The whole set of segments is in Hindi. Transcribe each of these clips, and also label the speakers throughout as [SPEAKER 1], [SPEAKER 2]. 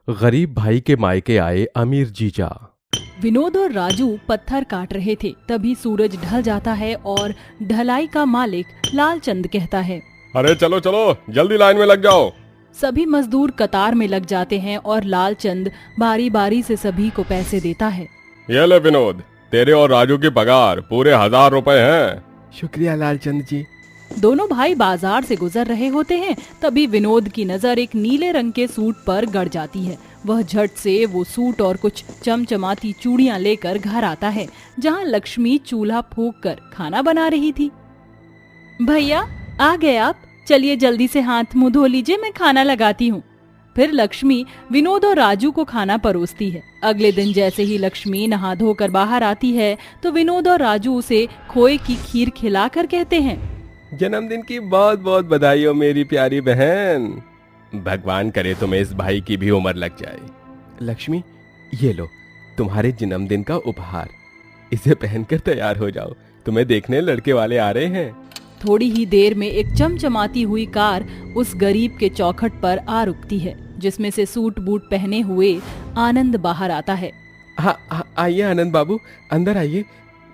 [SPEAKER 1] गरीब भाई के मायके आए अमीर जीजा।
[SPEAKER 2] विनोद और राजू पत्थर काट रहे थे, तभी सूरज ढल जाता है और ढलाई का मालिक लालचंद कहता है,
[SPEAKER 3] अरे चलो चलो जल्दी लाइन में लग जाओ।
[SPEAKER 2] सभी मजदूर कतार में लग जाते हैं और लालचंद बारी बारी से सभी को पैसे देता है।
[SPEAKER 3] ये ले विनोद, तेरे और राजू की पगार पूरे 1000 रुपए हैं।
[SPEAKER 1] शुक्रिया लालचंद जी।
[SPEAKER 2] दोनों भाई बाजार से गुजर रहे होते हैं, तभी विनोद की नजर एक नीले रंग के सूट पर गड़ जाती है। वह झट से वो सूट और कुछ चमचमाती चूड़ियां लेकर घर आता है, जहां लक्ष्मी चूल्हा फूंक कर खाना बना रही थी। भैया आ गए आप, चलिए जल्दी से हाथ मुंह धो लीजिए, मैं खाना लगाती हूँ। फिर लक्ष्मी विनोद और राजू को खाना परोसती है। अगले दिन जैसे ही लक्ष्मी नहा धोकर बाहर आती है तो विनोद और राजू उसे खोए की खीर खिलाकर कहते हैं,
[SPEAKER 1] जन्मदिन की बहुत बहुत बधाई हो मेरी प्यारी बहन। भगवान करे तुम्हें इस भाई की भी उम्र लग जाए। लक्ष्मी, ये लो तुम्हारे जन्मदिन का उपहार, इसे पहनकर तैयार हो जाओ, तुम्हें देखने लड़के वाले आ रहे हैं।
[SPEAKER 2] थोड़ी ही देर में एक चमचमाती हुई कार उस गरीब के चौखट पर आ रुकती है, जिसमें से सूट बूट पहने हुए आनंद बाहर आता है।
[SPEAKER 1] आइए आनंद बाबू, अंदर आइए।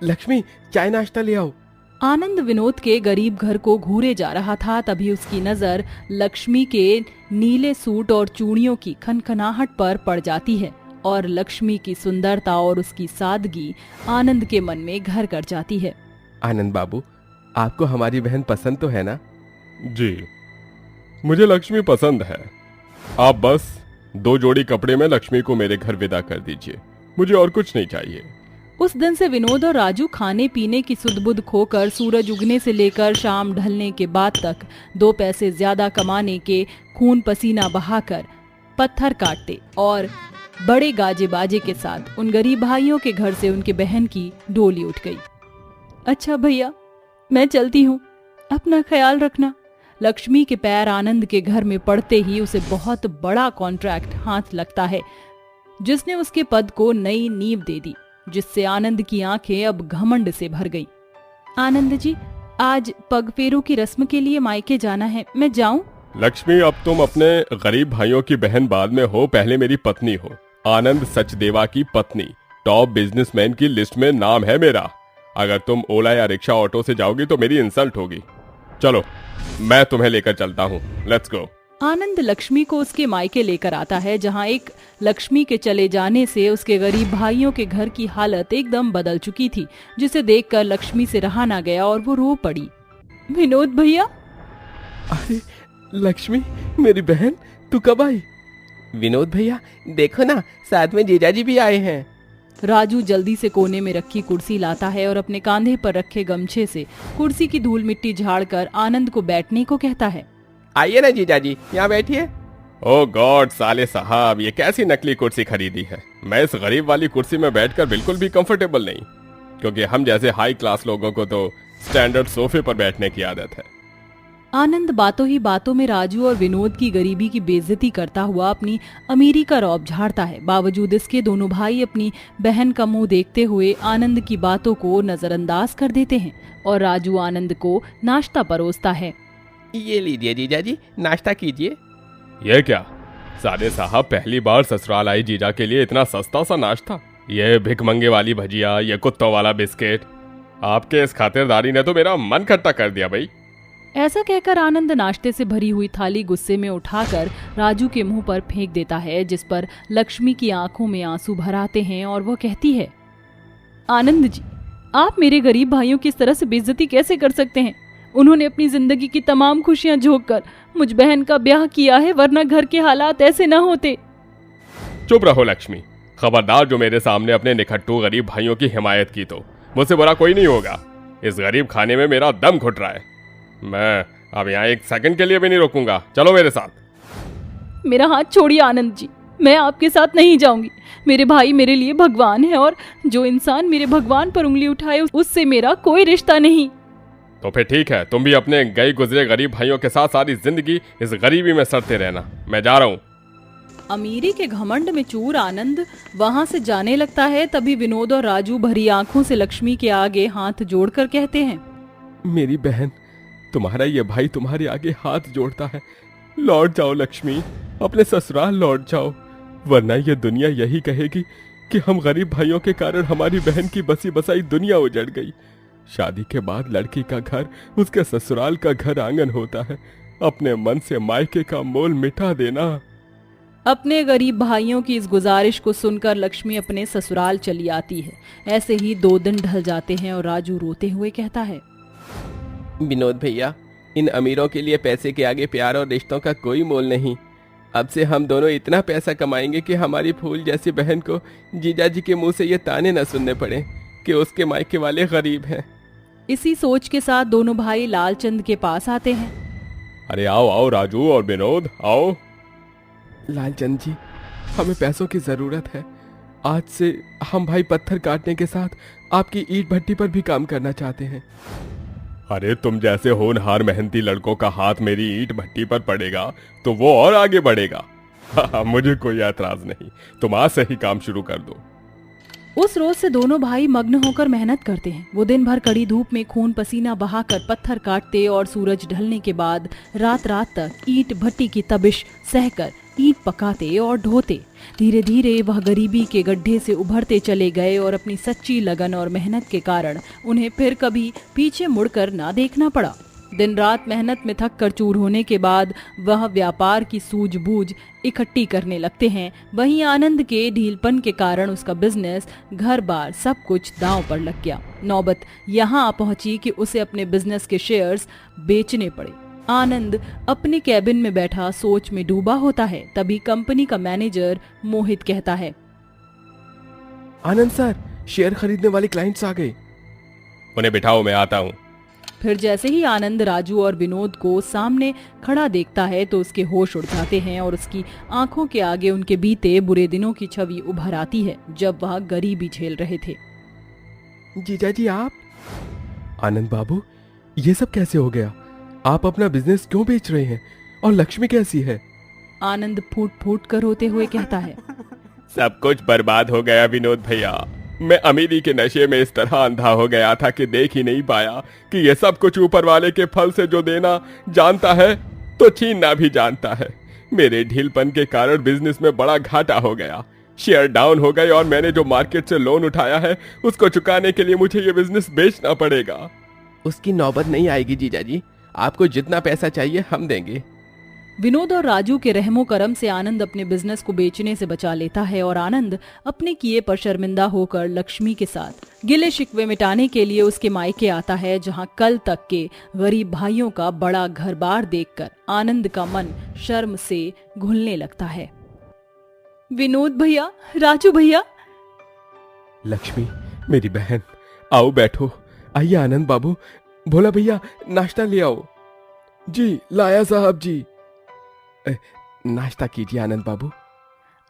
[SPEAKER 1] लक्ष्मी, चाय नाश्ता ले आओ।
[SPEAKER 2] आनंद विनोद के गरीब घर को घूरे जा रहा था, तभी उसकी नजर लक्ष्मी के नीले सूट और चूड़ियों की खनखनाहट पर पड़ जाती है और लक्ष्मी की सुंदरता और उसकी सादगी आनंद के मन में घर कर जाती है।
[SPEAKER 1] आनंद बाबू, आपको हमारी बहन पसंद तो है ना?
[SPEAKER 3] जी, मुझे लक्ष्मी पसंद है। आप बस 2 जोड़ी कपड़े में लक्ष्मी को मेरे घर विदा कर दीजिए, मुझे और कुछ नहीं चाहिए।
[SPEAKER 2] उस दिन से विनोद और राजू खाने पीने की सुध-बुध खोकर सूरज उगने से लेकर शाम ढलने के बाद तक 2 पैसे ज्यादा कमाने के खून पसीना बहाकर पत्थर काटते और बड़े गाजे बाजे के साथ उन गरीब भाइयों के घर से उनके बहन की डोली उठ गई। अच्छा भैया, मैं चलती हूँ, अपना ख्याल रखना। लक्ष्मी के पैर आनंद के घर में पड़ते ही उसे बहुत बड़ा कॉन्ट्रैक्ट हाथ लगता है, जिसने उसके पद को नई नींव दे दी, जिससे आनंद की आंखें अब घमंड से भर गई। आनंद जी, आज पग फेरों की रस्म के लिए मायके जाना है, मैं जाऊं?
[SPEAKER 3] लक्ष्मी, अब तुम अपने गरीब भाइयों की बहन बाद में हो, पहले मेरी पत्नी हो। आनंद सचदेवा की पत्नी, टॉप बिजनेसमैन की लिस्ट में नाम है मेरा। अगर तुम ओला या रिक्शा ऑटो से जाओगी तो मेरी इंसल्ट होगी। चलो, मैं तुम्हें लेकर चलता हूँ, लेट्स गो।
[SPEAKER 2] आनंद लक्ष्मी को उसके मायके लेकर आता है, जहाँ एक लक्ष्मी के चले जाने से उसके गरीब भाइयों के घर की हालत एकदम बदल चुकी थी, जिसे देखकर लक्ष्मी से रहा ना गया और वो रो पड़ी। विनोद भैया।
[SPEAKER 1] अरे लक्ष्मी, मेरी बहन, तू कब आई? विनोद भैया, देखो ना, साथ में जीजाजी भी आए हैं।
[SPEAKER 2] राजू जल्दी से कोने में रखी कुर्सी लाता है और अपने कांधे पर रखे गमछे से कुर्सी की धूल मिट्टी झाड़कर आनंद को बैठने को कहता है।
[SPEAKER 1] आइए ना जीजाजी, यहाँ बैठिए।
[SPEAKER 3] ओह गॉड साले साहब, ये कैसी नकली कुर्सी खरीदी है। मैं इस गरीब वाली कुर्सी में बैठकर बिल्कुल भी कंफर्टेबल नहीं, क्योंकि हम जैसे हाई क्लास लोगों को तो स्टैंडर्ड सोफे पर बैठने की आदत है।
[SPEAKER 2] आनंद बातों ही बातों में राजू और विनोद की गरीबी की बेइज्जती करता हुआ अपनी अमीरी का रौब झाड़ता है। बावजूद इसके दोनों भाई अपनी बहन का मुंह देखते हुए आनंद की बातों को नजरअंदाज कर देते हैं और राजू आनंद को नाश्ता परोसता है।
[SPEAKER 1] ये लीजिए जीजाजी, नाश्ता कीजिए।
[SPEAKER 3] ये क्या साले साहब, पहली बार ससुराल आई जीजा के लिए इतना सस्ता सा नाश्ता। ये भिखमंगे वाली भजिया, ये कुत्तों वाला बिस्किट, आपके इस खातिरदारी ने तो मेरा मन खट्टा कर दिया भाई।
[SPEAKER 2] ऐसा कहकर आनंद नाश्ते से भरी हुई थाली गुस्से में उठाकर राजू के मुंह पर फेंक देता है, जिस पर लक्ष्मी की आंखों में आंसू भर आते हैं और वो कहती है, आनंद जी, आप मेरे गरीब भाइयों की इस तरह से बेइज्जती कैसे कर सकते हैं? उन्होंने अपनी जिंदगी की तमाम खुशियां झोंक कर मुझ बहन का ब्याह किया है, वरना घर के हालात ऐसे न होते।
[SPEAKER 3] चुप रहो लक्ष्मी, खबरदार जो मेरे सामने अपने निखट्टू गरीब भाइयों की हिमायत की तो मुझसे बुरा कोई नहीं होगा। इस गरीब खाने में मेरा दम घुट रहा है, मैं अब यहाँ 1 सेकंड के लिए भी नहीं रुकूंगा। चलो मेरे साथ।
[SPEAKER 2] मेरा हाथ छोड़िए आनंद जी, मैं आपके साथ नहीं जाऊंगी। मेरे भाई मेरे लिए भगवान है और जो इंसान मेरे भगवान पर उंगली उठाए उससे मेरा कोई रिश्ता नहीं।
[SPEAKER 3] तो फिर ठीक है, तुम भी अपने गए गुजरे गरीब भाइयों के साथ सारी जिंदगी इस गरीबी में सड़ते रहना, मैं जा रहा हूँ।
[SPEAKER 2] अमीरी के घमंड में चूर आनंद वहां से जाने लगता है, तभी विनोद और राजू भरी आंखों से लक्ष्मी के आगे हाथ जोड़कर कहते हैं,
[SPEAKER 1] मेरी बहन, तुम्हारा ये भाई तुम्हारे आगे हाथ जोड़ता है, लौट जाओ लक्ष्मी, अपने ससुराल लौट जाओ।
[SPEAKER 3] वरना ये दुनिया यही कहेगी कि हम गरीब भाइयों के कारण हमारी बहन की बसी बसाई दुनिया उजड़ गई। शादी के बाद लड़की का घर उसके ससुराल का घर आंगन होता है। अपने मन से मायके का मोल मिटा देना।
[SPEAKER 2] अपने गरीब भाइयों की इस गुजारिश को सुनकर लक्ष्मी अपने ससुराल चली आती है। ऐसे ही 2 दिन ढल जाते हैं और राजू रोते हुए कहता है,
[SPEAKER 1] विनोद भैया, इन अमीरों के लिए पैसे के आगे प्यार और रिश्तों का कोई मोल नहीं। अब से हम दोनों इतना पैसा कमाएंगे कि हमारी फूल जैसी बहन को जीजाजी के मुंह से ये ताने न सुनने पड़े कि उसके मायके वाले गरीब हैं।
[SPEAKER 2] इसी सोच के साथ दोनों भाई लालचंद के पास आते हैं।
[SPEAKER 3] अरे आओ आओ राजू और विनोद, आओ।
[SPEAKER 1] लालचंद जी, हमें पैसों की जरूरत है। आज से हम भाई पत्थर काटने के साथ आपकी ईंट भट्टी पर भी काम करना चाहते हैं।
[SPEAKER 3] अरे तुम जैसे होनहार मेहनती लड़कों का हाथ मेरी ईंट भट्टी पर पड़ेगा तो वो और आगे बढ़ेगा। मुझे कोई ऐतराज नहीं, तुम आज से ही काम शुरू कर दो।
[SPEAKER 2] उस रोज से दोनों भाई मग्न होकर मेहनत करते हैं। वो दिन भर कड़ी धूप में खून पसीना बहाकर पत्थर काटते और सूरज ढलने के बाद रात रात तक ईंट भट्टी की तपिश सहकर ईंट पकाते और ढोते। धीरे धीरे वह गरीबी के गड्ढे से उभरते चले गए और अपनी सच्ची लगन और मेहनत के कारण उन्हें फिर कभी पीछे मुड़कर ना देखना पड़ा। दिन रात मेहनत में थक कर चूर होने के बाद वह व्यापार की सूझबूझ इकट्ठी करने लगते हैं। वहीं आनंद के ढीलपन के कारण उसका बिजनेस, घर बार सब कुछ दांव पर लग गया। नौबत यहाँ आ पहुंची कि उसे अपने बिजनेस के शेयर्स बेचने पड़े। आनंद अपने कैबिन में बैठा सोच में डूबा होता है। तभी कंपनी का मैनेजर मोहित कहता है,
[SPEAKER 1] आनंद सर, शेयर खरीदने वाले क्लाइंट्स आ गए।
[SPEAKER 3] उन्हें बिठाओ, मैं आता हूँ।
[SPEAKER 2] फिर जैसे ही आनंद राजू और विनोद को सामने खड़ा देखता है तो उसके होश उड़ जाते हैं और उसकी आंखों के आगे उनके बीते बुरे दिनों की छवि उभर आती है जब वह गरीबी झेल रहे थे।
[SPEAKER 1] जीजाजी आप? आनंद बाबू, ये सब कैसे हो गया? आप अपना बिजनेस क्यों बेच रहे हैं? और लक्ष्मी कैसी है?
[SPEAKER 2] आनंद फूट फूट कर रोते हुए कहता है,
[SPEAKER 3] सब कुछ बर्बाद हो गया विनोद भैया। मैं अमीरी के नशे में इस तरह अंधा हो गया था कि देख ही नहीं पाया कि ये सब कुछ ऊपर वाले के फल से जो देना जानता है तो छीनना भी जानता है। मेरे ढीलपन के कारण बिजनेस में बड़ा घाटा हो गया, शेयर डाउन हो गए और मैंने जो मार्केट से लोन उठाया है उसको चुकाने के लिए मुझे ये बिजनेस बेचना पड़ेगा।
[SPEAKER 1] उसकी नौबत नहीं आएगी जीजाजी, आपको जितना पैसा चाहिए हम देंगे।
[SPEAKER 2] विनोद और राजू के रहमो करम से आनंद अपने बिजनेस को बेचने से बचा लेता है और आनंद अपने किए पर शर्मिंदा होकर लक्ष्मी के साथ गिले शिकवे मिटाने के लिए उसके मायके आता है, जहां कल तक के गरीब भाइयों का बड़ा घर-बार देखकर आनंद का मन शर्म से घुलने लगता है। विनोद भैया, राजू भैया।
[SPEAKER 1] लक्ष्मी मेरी बहन, आओ बैठो। आइए आनंद बाबू, भोला भैया नाश्ता ले आओ। जी लाया साहब जी। नाश्ता कीजिए आनंद बाबू।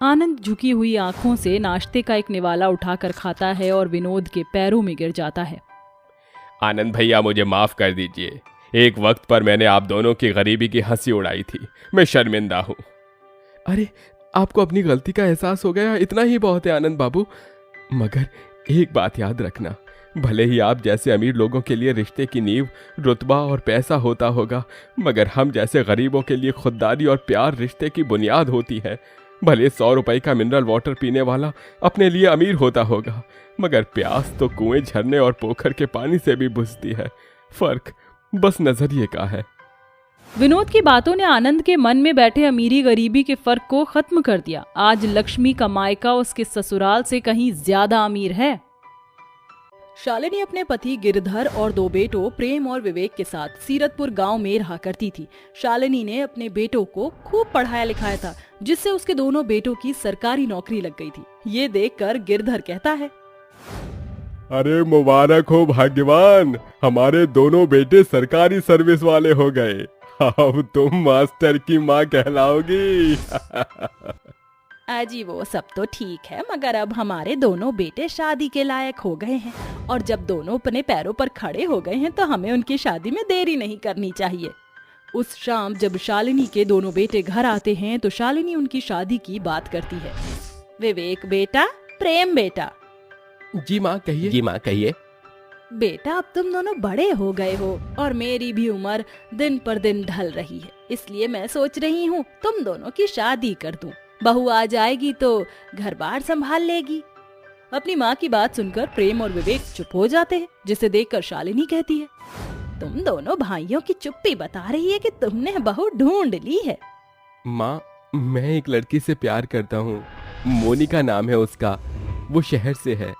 [SPEAKER 2] आनंद झुकी हुई आंखों से नाश्ते का एक निवाला उठाकर खाता है और विनोद के पैरों में गिर जाता है।
[SPEAKER 3] आनंद भैया मुझे माफ कर दीजिए, एक वक्त पर मैंने आप दोनों की गरीबी की हंसी उड़ाई थी, मैं शर्मिंदा हूँ।
[SPEAKER 1] अरे आपको अपनी गलती का एहसास हो गया, इतना ही बहुत है आनंद बाबू। मगर एक बात याद रखना, भले ही आप जैसे अमीर लोगों के लिए रिश्ते की नींव रुतबा और पैसा होता होगा, मगर हम जैसे गरीबों के लिए खुददारी और प्यार रिश्ते की बुनियाद होती है। भले 100 रुपए का मिनरल वाटर पीने वाला अपने लिए अमीर होता होगा, मगर प्यास तो कुएं, झरने और पोखर के पानी से भी बुझती है। फर्क बस नजरिए का है।
[SPEAKER 2] विनोद की बातों ने आनंद के मन में बैठे अमीरी गरीबी के फर्क को खत्म कर दिया। आज लक्ष्मी का मायका उसके ससुराल से कहीं ज्यादा अमीर है। शालिनी अपने पति गिरधर और 2 बेटों प्रेम और विवेक के साथ सीरतपुर गांव में रहा करती थी। शालिनी ने अपने बेटों को खूब पढ़ाया लिखाया था, जिससे उसके दोनों बेटों की सरकारी नौकरी लग गई थी। ये देखकर गिरधर कहता है,
[SPEAKER 3] अरे मुबारक हो भाग्यवान, हमारे दोनों बेटे सरकारी सर्विस वाले हो गए। अब तुम मास्टर की माँ कहलाओगी।
[SPEAKER 2] अजी वो सब तो ठीक है, मगर अब हमारे दोनों बेटे शादी के लायक हो गए हैं और जब दोनों अपने पैरों पर खड़े हो गए हैं तो हमें उनकी शादी में देरी नहीं करनी चाहिए। उस शाम जब शालिनी के दोनों बेटे घर आते हैं तो शालिनी उनकी शादी की बात करती है। विवेक बेटा, प्रेम बेटा।
[SPEAKER 1] जी माँ कहिए। जी माँ कहिए।
[SPEAKER 2] बेटा अब तुम दोनों बड़े हो गए हो और मेरी भी उम्र दिन पर दिन ढल रही है, इसलिए मैं सोच रही हूँ तुम दोनों की शादी कर दूं। बहू आ जाएगी तो घर बार संभाल लेगी। अपनी माँ की बात सुनकर प्रेम और विवेक चुप हो जाते हैं, जिसे देखकर शालिनी कहती है, तुम दोनों भाइयों की चुप्पी बता रही है कि तुमने बहू ढूंढ ली है।
[SPEAKER 1] माँ, मैं एक लड़की से प्यार करता हूँ, मोनिका नाम है उसका, वो शहर से है।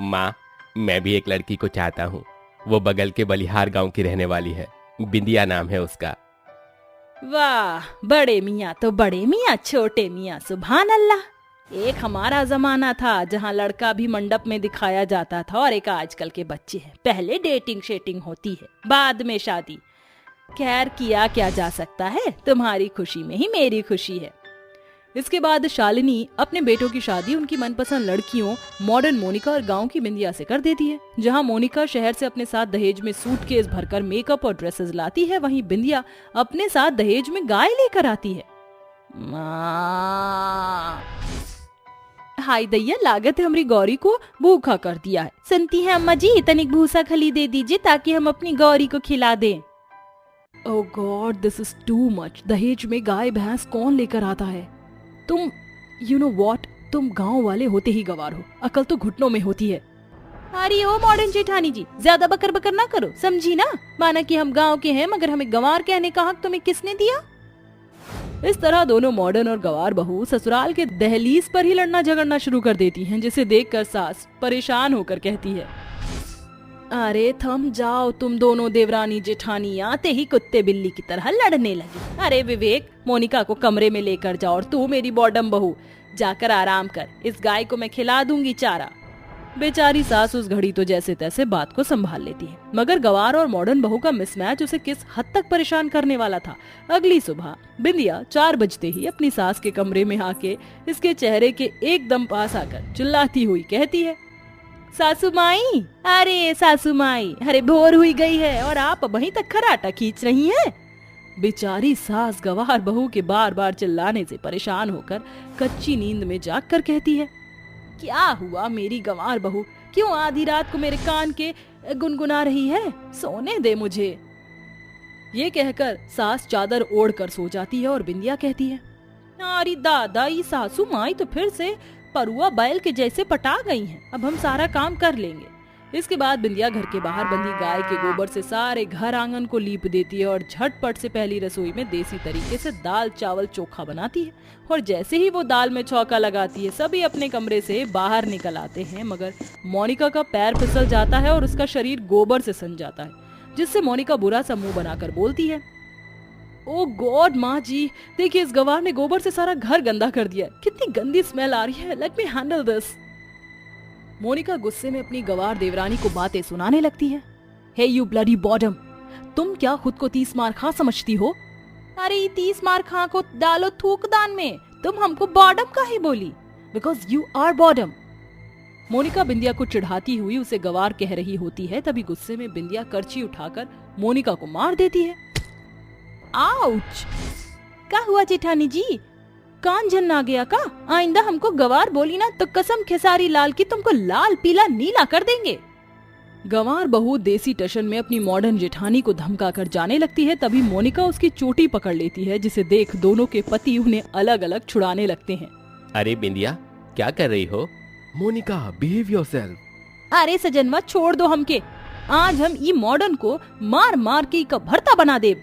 [SPEAKER 1] माँ, मैं भी एक लड़की को चाहता हूँ, वो बगल के बलिहार गांव की रहने वाली है, बिंदिया नाम है उसका।
[SPEAKER 2] वाह, बड़े मियाँ तो बड़े मियाँ, छोटे मियाँ सुभान अल्लाह। एक हमारा जमाना था जहाँ लड़का भी मंडप में दिखाया जाता था और एक आजकल के बच्चे हैं, पहले डेटिंग शेटिंग होती है, बाद में शादी। खैर, किया क्या जा सकता है, तुम्हारी खुशी में ही मेरी खुशी है। इसके बाद शालिनी अपने बेटों की शादी उनकी मनपसंद लड़कियों मॉडर्न मोनिका और गांव की बिंदिया से कर देती है। जहां मोनिका शहर से अपने साथ दहेज में सूटकेस भरकर मेकअप और ड्रेसेस लाती है, वहीं बिंदिया अपने साथ दहेज में गाय लेकर आती है। हाय दैया, लागत है हमारी गौरी को भूखा कर दिया है। सुनती है अम्मा जी, तनिक भूसा खली दे दीजिए ताकि हम अपनी गौरी को खिला दें। Oh god, this is too much. दहेज में गाय भैंस कौन लेकर आता है? तुम यू नो व्हाट, तुम गांव वाले होते ही गवार हो, अकल तो घुटनों में होती है। अरे ओ मॉडर्न जेठानी जी, ज्यादा बकर बकर ना करो, समझी ना? माना कि हम गांव के हैं, मगर हमें गंवार कहने का हक तुम्हें किसने दिया? इस तरह दोनों मॉडर्न और गंवार बहू ससुराल के दहलीज पर ही लड़ना झगड़ना शुरू कर देती हैं, जिसे देखकर सास परेशान होकर कहती है, अरे थम जाओ तुम दोनों देवरानी जेठानी, आते ही कुत्ते बिल्ली की तरह लड़ने लगी। अरे विवेक, मोनिका को कमरे में लेकर जाओ और तू मेरी बॉडम बहू जाकर आराम कर, इस गाय को मैं खिला दूंगी चारा। बेचारी सास उस घड़ी तो जैसे तैसे बात को संभाल लेती है, मगर गंवार और मॉडर्न बहू का मिसमैच उसे किस हद तक परेशान करने वाला था। अगली सुबह बिंदिया 4 बजते ही अपनी सास के कमरे में आके इसके चेहरे के एकदम पास आकर चिल्लाती हुई कहती है, सासू माई, अरे सासू माई, अरे भोर हुई गई है और आप वहीं तक खराटा खींच रही हैं। बेचारी सास गंवार बहू के बार बार चिल्लाने से परेशान होकर कच्ची नींद में जागकर कहती है, क्या हुआ मेरी गंवार बहू, क्यों आधी रात को मेरे कान के गुनगुना रही है? सोने दे मुझे। ये कहकर सास चादर ओढ़ कर सो जाती है और बिंदिया कहती है, अरे दादा, ये सासू माई तो फिर से परुआ बैल के जैसे पटा गई हैं, अब हम सारा काम कर लेंगे। इसके बाद बिंदिया घर के बाहर बंधी गाय के गोबर से सारे घर आंगन को लीप देती है और झटपट से पहली रसोई में देसी तरीके से दाल चावल चोखा बनाती है। और जैसे ही वो दाल में छौंका लगाती है, सभी अपने कमरे से बाहर निकल आते हैं, मगर मोनिका का पैर फिसल जाता है और उसका शरीर गोबर से सन जाता है, जिससे मोनिका बुरा सा मुंह बनाकर बोलती है, ओ गॉड माँ जी, देखिए इस गंवार ने गोबर से सारा घर गंदा कर दिया, कितनी गंदी स्मेल आ रही है, let me handle this. Monica गुस्से में अपनी गंवार देवरानी को बातें सुनाने लगती है, हे यू ब्लडी बॉडम, तुम क्या खुद को 30 मार खा समझती हो? अरे 30 मार खा को डालो थूकदान में, तुम हमको बॉडम का ही बोली, because you are bottom. Monika Bindiya को चिढ़ाती हुई उसे गंवार कह रही होती है, तभी गुस्से में बिंदिया करची उठाकर मोनिका को मार देती है। आउच! क्या हुआ जेठानी जी, कान झन आ गया का? आइंदा हमको गंवार बोली ना तो कसम खेसारी लाल की तुमको लाल पीला नीला कर देंगे। गंवार बहू देसी टशन में अपनी मॉडर्न जेठानी को धमका कर जाने लगती है, तभी मोनिका उसकी चोटी पकड़ लेती है, जिसे देख दोनों के पति उन्हें अलग अलग छुड़ाने लगते हैं।
[SPEAKER 1] अरे बिंदिया, क्या कर रही हो? Monica, behave yourself.
[SPEAKER 2] अरे सजनवा, छोड़ दो हमके, आज हम ई मॉडर्न को मार मार के का भरता बना दे।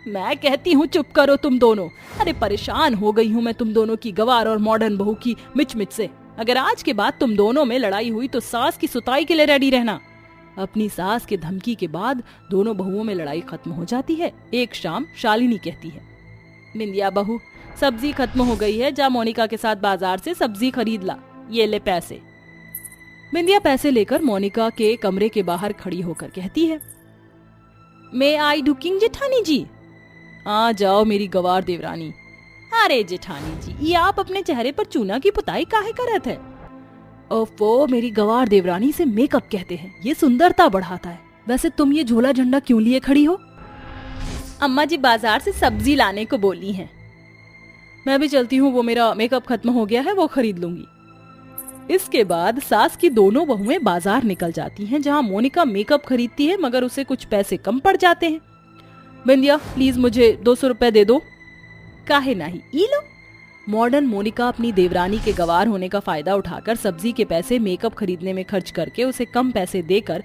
[SPEAKER 2] मैं कहती हूँ चुप करो तुम दोनों। अरे परेशान हो गई हूँ मैं तुम दोनों की गंवार और मॉडर्न बहू की मिच से। अगर आज के बाद तुम दोनों में लड़ाई हुई तो सास की सुताई के लिए रेडी रहना। अपनी सास के धमकी के बाद दोनों बहुओं में लड़ाई खत्म हो जाती है। एक शाम शालिनी कहती है, बिंदिया बहू, सब्जी खत्म हो गई है, जा मोनिका के साथ बाजार से सब्जी खरीद ला, ये ले पैसे। बिंदिया पैसे लेकर मोनिका के कमरे के बाहर खड़ी होकर कहती है, मैं आई ढुकिंग जेठानी जी। आ जाओ मेरी गंवार देवरानी। अरे जेठानी जी, ये आप अपने चेहरे पर चूना की पुताई काहे करत है? ओफो, मेरी गंवार देवरानी से मेकअप कहते हैं, ये सुंदरता बढ़ाता है। वैसे तुम ये झोला झंडा क्यों लिए खड़ी हो? अम्मा जी बाजार से सब्जी लाने को बोली हैं। मैं भी चलती हूँ, वो मेरा मेकअप खत्म हो गया है, वो खरीद लूंगी। इसके बाद सास की दोनों बहुएं बाजार निकल जाती हैं, जहाँ मोनिका मेकअप खरीदती है, मगर उसे कुछ पैसे कम पड़ जाते हैं। बिंदिया, प्लीज मुझे 200 रुपए दे दो। काहे नहीं, ई लो। मॉडर्न मोनिका अपनी देवरानी के गवार होने का फायदा उठाकर सब्जी के पैसे मेकअप खरीदने में खर्च करके उसे कम पैसे देकर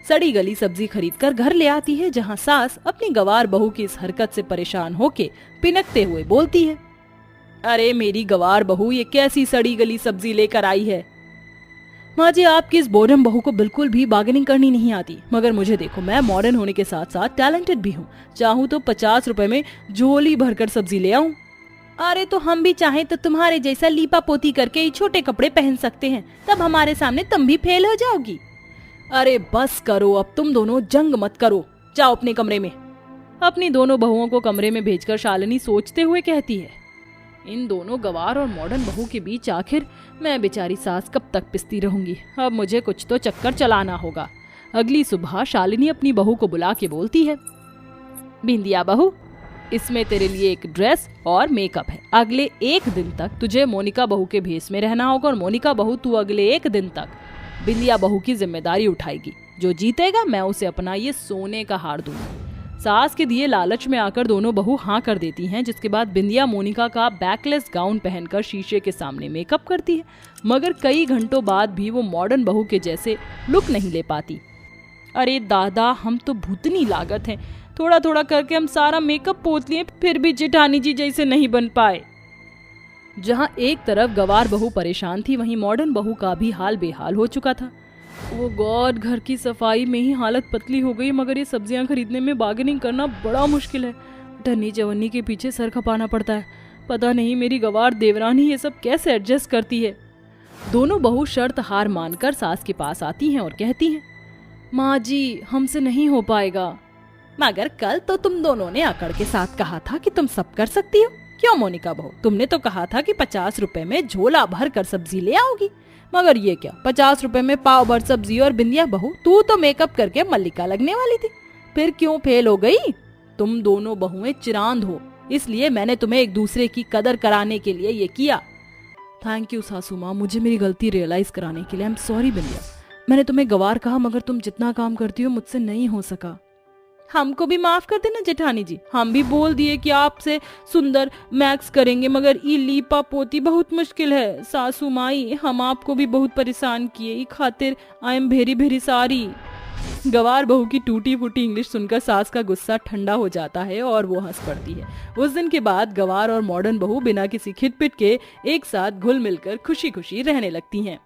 [SPEAKER 2] सड़ी गली सब्जी खरीदकर घर ले आती है, जहां सास अपनी गवार बहू की इस हरकत से परेशान होके पिनकते हुए बोलती है, अरे मेरी गवार बहू ये कैसी सड़ी गली सब्जी लेकर आई है। माँ जी, आपकी इस बोरम बहू को बिल्कुल भी बार्गेनिंग करनी नहीं आती, मगर मुझे देखो, मैं मॉडर्न होने के साथ साथ टैलेंटेड भी हूँ। चाहूँ तो 50 रुपए में झोली भरकर सब्जी ले आऊं। अरे तो हम भी चाहें तो तुम्हारे जैसा लीपा पोती करके ये छोटे कपड़े पहन सकते हैं, तब हमारे सामने तुम भी फेल हो जाओगी। अरे बस करो, अब तुम दोनों जंग मत करो, जाओ अपने कमरे में। अपनी दोनों बहुओं को कमरे में भेजकर शालिनी सोचते हुए कहती है, इन दोनों गवार और मॉडर्न बहू के बीच आखिर मैं बेचारी सास कब तक पिसती रहूंगी। अब मुझे कुछ तो चक्कर चलाना होगा। अगली सुबह शालिनी अपनी बहू को बुला के बोलती है, बिंदिया बहू, इसमें तेरे लिए एक ड्रेस और मेकअप है। अगले 1 दिन तक तुझे मोनिका बहू के भेष में रहना होगा और मोनिका बहू तू अगले 1 दिन तक बिंदिया बहू की जिम्मेदारी उठाएगी। जो जीतेगा मैं उसे अपना ये सोने का हार दूंगी। सास के दिए लालच में आकर दोनों बहू हाँ कर देती हैं, जिसके बाद बिंदिया मोनिका का बैकलेस गाउन पहनकर शीशे के सामने मेकअप करती है, मगर कई घंटों बाद भी वो मॉडर्न बहू के जैसे लुक नहीं ले पाती। अरे दादा, हम तो भूतनी लागत हैं, थोड़ा थोड़ा करके हम सारा मेकअप पोत लिए, फिर भी जेठानी जी जैसे नहीं बन पाए। जहां एक तरफ गवार बहू परेशान थी, वहीं मॉडर्न बहू का भी हाल बेहाल हो चुका था। वो गॉड, घर की सफाई में ही हालत पतली हो गई, मगर ये सब्जियां खरीदने में बार्गेनिंग करना बड़ा मुश्किल है। धनी जवनी के पीछे सर खपाना पड़ता है। पता नहीं मेरी गवार देवरानी ये सब कैसे एडजस्ट करती है। दोनों बहू शर्त हार मानकर सास के पास आती हैं और कहती हैं, माँ जी, हमसे नहीं हो पाएगा। मगर कल तो तुम दोनों ने अकड़ के साथ कहा था कि तुम सब कर सकती हो। क्यों मोनिका बहू, तुमने तो कहा था कि 50 रुपए में झोला भर कर सब्जी ले आओगी, मगर ये क्या, 50 रुपए में पाव भर सब्जी। और बिंदिया बहू, तू तो मेकअप करके मल्लिका लगने वाली थी, फिर क्यों फेल हो गई? तुम दोनों बहुएं चिरांद हो, इसलिए मैंने तुम्हें एक दूसरे की कदर कराने के लिए ये किया। थैंक यू सासू माँ, मुझे मेरी गलती रियलाइज कराने के लिए। आई एम सॉरी बिंदिया, मैंने तुम्हें गवार कहा, मगर तुम जितना काम करती हो मुझसे नहीं हो सका। हमको भी माफ कर देना जेठानी जी, हम भी बोल दिए कि आपसे सुंदर मैक्स करेंगे, मगर ये लीपा पोती बहुत मुश्किल है। सासू माई, हम आपको भी बहुत परेशान किए, ई खातिर I am very very sorry. गवार बहू की टूटी फूटी इंग्लिश सुनकर सास का गुस्सा ठंडा हो जाता है और वो हंस पड़ती है। उस दिन के बाद गवार और मॉडर्न बहू बिना किसी खिटपिट के एक साथ घुल मिलकर खुशी खुशी रहने लगती हैं।